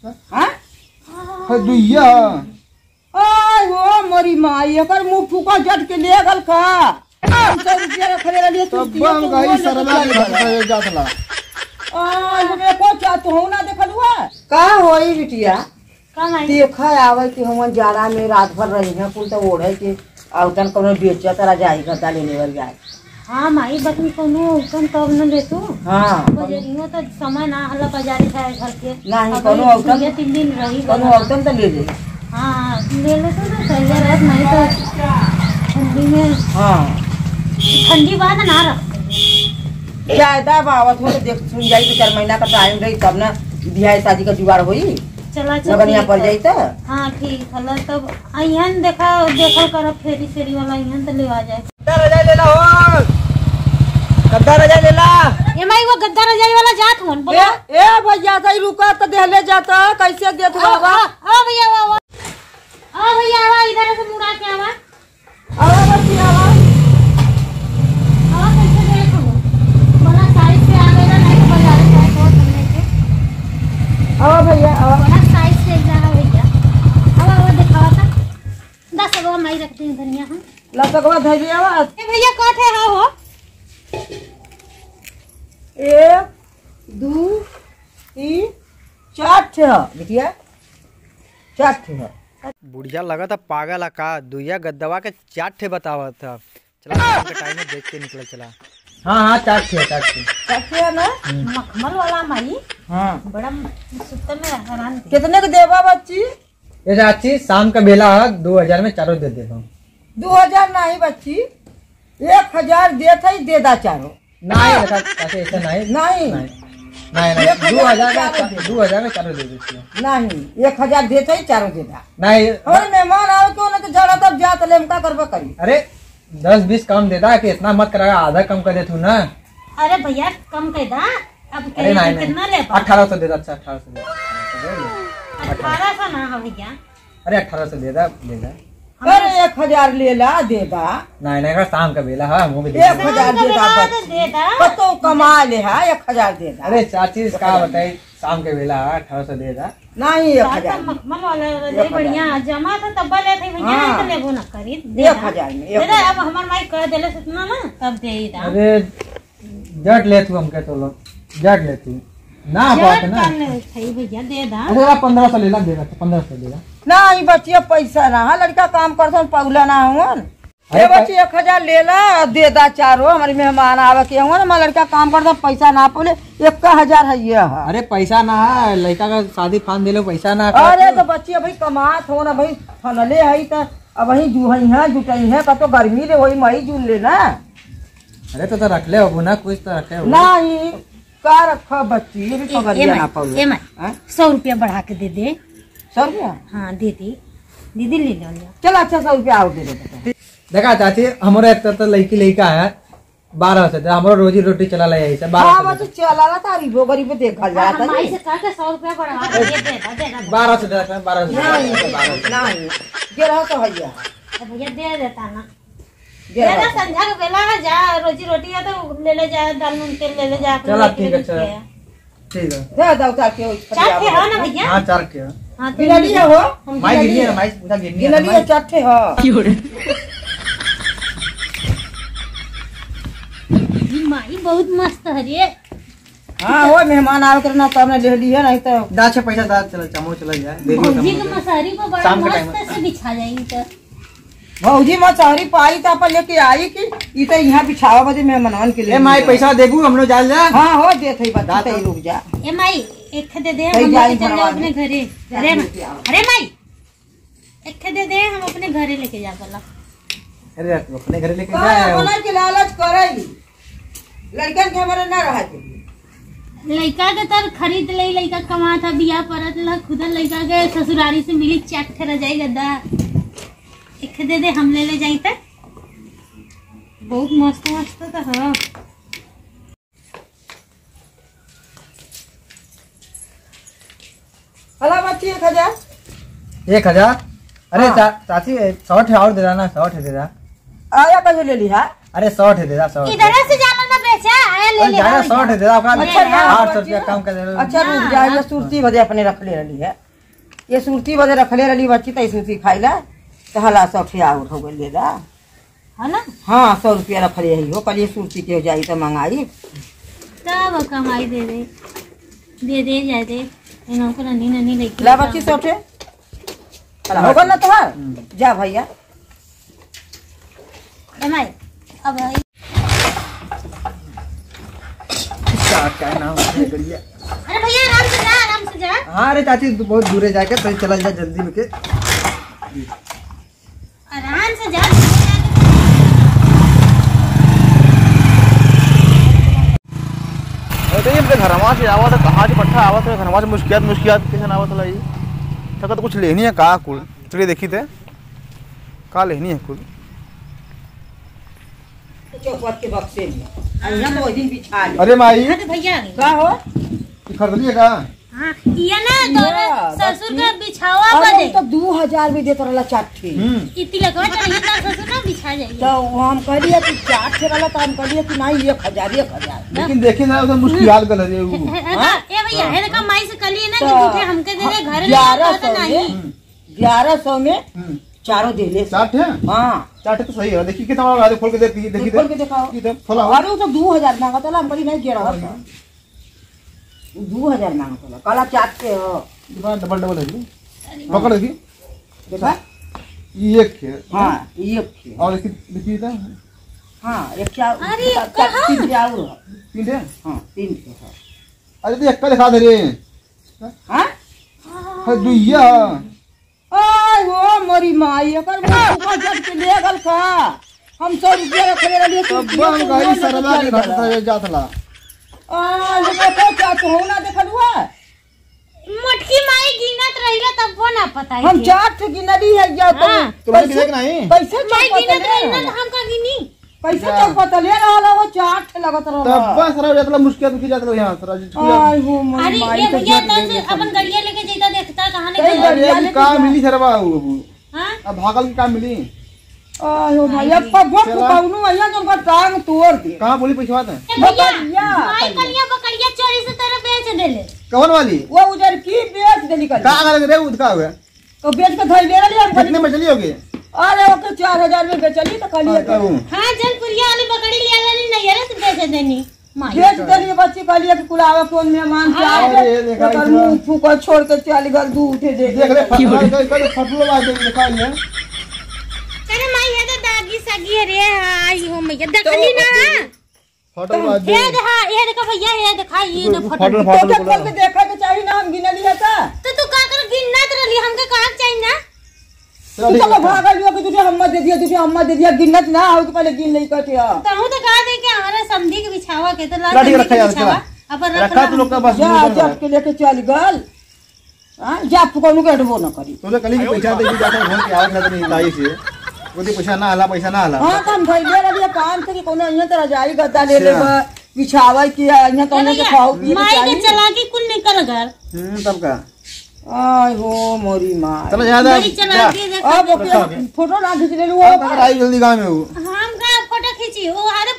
हां दुइया आय हो मोरी माई एकर मुंह फूका जट के ले गल का 500 रुपया खरीद लिए तो बम गई सरला के जातला आय हमें को क्या तो हो ना देखल हुआ का होई बिटिया का माई देखा आवे कि हम जाड़ा में रात भर रही है कुल तो ओढ़े के औतन कोनो बेचा तरा जाई गदा लेने वाल जाए। हां माई बतन कोनो औतन तब न लेतू। हां बजरियो तो समय ना हला बाजारी है घर के नहीं कोनो औतन ये 3 दिन रही कोनो औतन तो ले ले। हां ले ले तो सही रहत नहीं तो ठंडी में हां ठंडी बाद ना रख ज्यादा बावत हो तो देख सुन जाई तो 4 महीना का टाइम रही तब ना बियाह शादी का जुगाड़ होई चला लगनिया पड़ जाई त। हां ठीक हला तब अइहन देखल कर फेरी फेरी वाला अइहन तो ले आ जाए। गद्दा रजाई लेला हो गद्दा रजाई लेला ए माई वो गद्दा रजाई वाला जात होन बोला ए भैया सही रुका तो देले जाता कैसे देत बाबा आ भैया आ भैया आवा इधर से मुड़ा के आवा आवा बच्ची आवा कैसे देखो बड़ा साइज से आ गया नहीं तो बाजार से तो करने के आवा भैया आवा बड़ा साइज से जा भैया आवा दिखावा था 10 गो माई रखते हैं धनिया हम लतकवा धैली आवा ए भैया काठे हो 1 2 3 4 ठे बिटिया 4 ठे बुढ़िया लगा था पागल है का दुइया गद्दवा के 4 ठे बतावा था। चला शाम के टाइम में देख के निकल चला। हाँ 4 ठे ना मखमल वाला माई हां बड़ा सुत्ते में हैरान थी। कितने के देवा बच्ची ये चाची शाम का बेला 2000 में चारों दे देता हूँ। 2000 नहीं बच्ची 1000 देत है दे दा चारो नहीं चाची ऐसा नहीं नहीं नहीं 2000 में चारों दे देती हूँ। नहीं 1000 देत है चारो दे दा नहीं और मेहमान आओ क्यों ना तो जरा तब जात लेमका करबे करी। अरे 10-20 कम देता है कि इतना मत कराया आधा कम कर दे तू ना। अरे भैया कम कर दा अब अरे नहीं कितना ले 1800 दे दा। अच्छा 1800 दे 1800 ना है भैया। अरे 1800 दे दा अरे 1000 ले ला दे दा नहीं शाम का बेला है मुँह 1000 दे दा दे दा कतो कमा ले है 1000 दे दा। अरे चाची का बताई शाम के बेला 1800 दे दा। नहीं 1000 मखमल वाला दे बढ़िया जमा था तब ले थे भैया नहीं तो लेबो ना करी 1000 में दे दा अब हमर माई कह देले इतना ना तब दे ही दा। अरे जट ले तू हमके तो लो जट ले तू ना बात ना सही भैया दे दा। अरे 1500 ले ला देगा 1500 देगा। नहीं बच्चिया पैसा ना है लड़का काम करता पौला ना हुआ अरे बच्ची 1000 ले ला दे दा चारो हमारी मेहमान आवे के हुआ ना लड़का काम करता पैसा ना बोले 1000 है ये है। अरे पैसा ना है लड़का का शादी फान दे लो पैसा ना। अरे तो बच्ची भाई कमात हो ना भाई फनले है तो अब वही जुहई है जुटई है कतो गर्मी ले वही मई जून ले ना। अरे तो रख ले अब ना कुछ तो रखे नहीं का रखा बच्ची ये भी पगड़िया ना पाऊ 100 रुपया बढ़ा के दे दे 100 रुपया। हाँ दीदी ले लो चल अच्छा 100 रुपया और दे दे। देखा चाची हमारे एक तो लड़की लड़का है 1200 से हमारा रोजी रोटी चला ला यही से 1200 चला ला तारी वो गरीब देखा जाता माई से कह के 100 रुपया बढ़ा के दे दा 1200 दे रखा 1200 नहीं ये रहा तो भैया भैया दे देता ना दे दा संध्या के बेला है जा रोजी रोटी है तो ले जा दाल नून तेल ले जा। चला ठीक है चल ठीक है दे दो ताकि चार थे हो ना भैया। हाँ 4 के हाँ गिनलिए हो माई गिनी है माई पूरा गिनी है गिनलिए 4 थे हो माई बहुत मस्त है रे। हाँ वो मेहमान आवे करना तो हमने ले लिया नहीं तो दाचे पैसा दा चला चमो चला जाए दे भौजी के मसारी को बड़ा शाम के मस्त से बिछा जाएगी तो भौजी मछहरी पाई तो अपन लेके आई कि ई तो यहाँ बिछावा बदे मेहमान के लिए। ए माई पैसा देबू हम लोग जाल जा। हाँ हो दे थे बता ते रुक जा। ए माई एक दे दे हम लेके चल जाओ अपने घरे। अरे माई एक दे दे हम अपने घरे लेके जा बोला। अरे अपने घरे लेके का जा बोला के लालच करेगी लड़कन के हमारे ना रहा के लड़का के तर खरीद ले लड़का कमा था बिया परत ला खुद लड़का के ससुरारी से मिली चट रह जाएगा दा एक दे दे हम ले जाई त बहुत मस्त मस्त था। हाँ हला बच्ची 1000 1000। अरे चाची 100 और दे देना 100 दे देना। आया कैसे ले लिया अरे 100 दे देना 100 इधर से जाना ना बेचा आया ले ले ज्यादा शॉर्ट है दादा का। अच्छा, 800 रुपया कम कर दे। अच्छा रुक जा, ये सुरती बदे अपने रख ले रही है, ये सुरती बदे रख ले रही बच्ची, तो सुरती खाई ला तो हला 100 ठिया आउट हो गई ले दा। है ना। हाँ 100 रुपया रख ले हो, कल ये सुरती के हो जाई तो मंगाई तब कमाई दे दे जाए दे इनको को ननी ननी लेके ला बच्ची 100 ठे होगा ना तुम्हार। जा भैया कमाई अब भाई क्या नाम है करिए। अरे भैया आराम से जा हाँ अरे चाची बहुत दूर है जाके तो चला जा जल्दी में के। आराम से जा। अरे ये घरवा से आवा तो कहाँ से पट्टा आवा तो घरवा से मुश्किल कैसे ना आवा तो लाई तो कुछ लेनी है का कुल चलिए देखी थे का लेनी है कुल चौपट के बक्से में यहाँ तो दिन बिछा ले। अरे माई हाँ तो भैया का हो खरीद लिया का हाँ ये ना तोरे ससुर का बिछावा अरे बदे तो 2000 भी देता रहला चाठी। इतनी लगवा चाहिए तो ससुर ना बिछा जाइए। तो हम कहलिए कि चाट से रहला तो हम कहलिए कि नहीं 1000 लेकिन देखिए ना उधर मुश्किल गल है वो। ए भैया है ना माई से कलिए ना कि तो झूठे हमके दे दे घर ले आता तो नहीं 1100 में चारों दे ले। चाट है हाँ चाट तो सही है देखिए कितना वाला खोल के देखिए देखिए खोल के दिखाओ। खोला अरे वो तो 2000 मांगा था, हम कहीं नहीं गिरा था 2000 मांगा था। काला चाट के हो डबल डबल है पकड़ देखिए देखा। ये एक है हाँ ये और इसकी देखिए था हाँ एक चार अरे, तीन चार और। 3 है हाँ 3 है। अरे तो एक का दिखा दे रे हाँ है दुइया आय वो मोरी माई एकर मुंह जब के ले गल का हम 100 रुपया रखले रहलिए तब हम गाड़ी सरदा के घाट से जातला आ ये देखो क्या तो ना देखलुआ मोटकी माई गिनत रहिला तब वो ना पता है हम चाट गिनली है या तो हाँ। तुम्हें कि देख नहीं पैसे माई चौपट गिनत ले रहिला हम का गिनी पैसे चौपट ले रहला वो चाट लगत तब रहला। बस सरा जातला मुश्किल की जातला यहां सरा आय वो मोरी अरे माई ये तो भैया जब तो अपन गड़िया लेके जैता देखता कहां ने कई गया। गड़िया अरे का मिली सरवा हां अब भागल की का मिली आय वो भैया पब्बो फुकाउनु भैया तो उनका टांग तोड़ दे। कहां बोली पैसा है ए भैया बकरिया, माई कलिया बकरिया चोरी से तेरे बेच देले। कौन वाली वो उधर की बेच देली कर का अगर रे उद का हुआ तो बेच के धई ले रहली हम कितने में चली होगी अरे ओके 4000 में बेचली तो कहलिए कि हां जलपुरिया वाली बकरी ले आली नहीं है से बेच देनी माई। बेच देली बच्ची कहलिए कि कुलावा कौन मेहमान के अरे आए ये देखा तो इतना। मुंह फूका छोड़ के चल गल दू उठे दे देख ले फटलो बात दिखा ले अरे माई है तो दागी सगी रे आई हो मैया देखली ना फटलो बात ये देखा ये देखा भैया ये देखा ये ना फोटो फटलो तो फटलो खोल के देखा के चाहिए ना हम गिनली है का तो तू का कर गिनत रही हमके कहां चाहिए ना तू चलो भाग लियो कि तुझे अम्मा दे दिया तुझे अम्मा दे दिया गिनत ना हो तो पहले गिन नहीं कटे आ तो हूं तो कहा दे कि हमारा समधी के बिछावा के तो ला लाठी समधी रखा के यार, बिछावा चला। अपन रखा तू लोग का बस जा जब के लेके चल गल हां जा फुकानु के हटबो ना करी। तो कल की पैसा दे जाता घर के आवत नहीं लाई से कोई पैसा ना आला पैसा ना आला हां तो हम भइले रहलिए काम से कि कोनो यहाँ तरह जाई गद्दा ले ले बिछावा की यहाँ तो ने खाओ पी माई के चलाकी कुल निकल घर तब का आय हो मोरी माँ चलो ज्यादा बड़ी चलाकी देख अब ओके फोटो ना खींच ले लो आई जल्दी गांव में वो हम का फोटो खींची वो अरे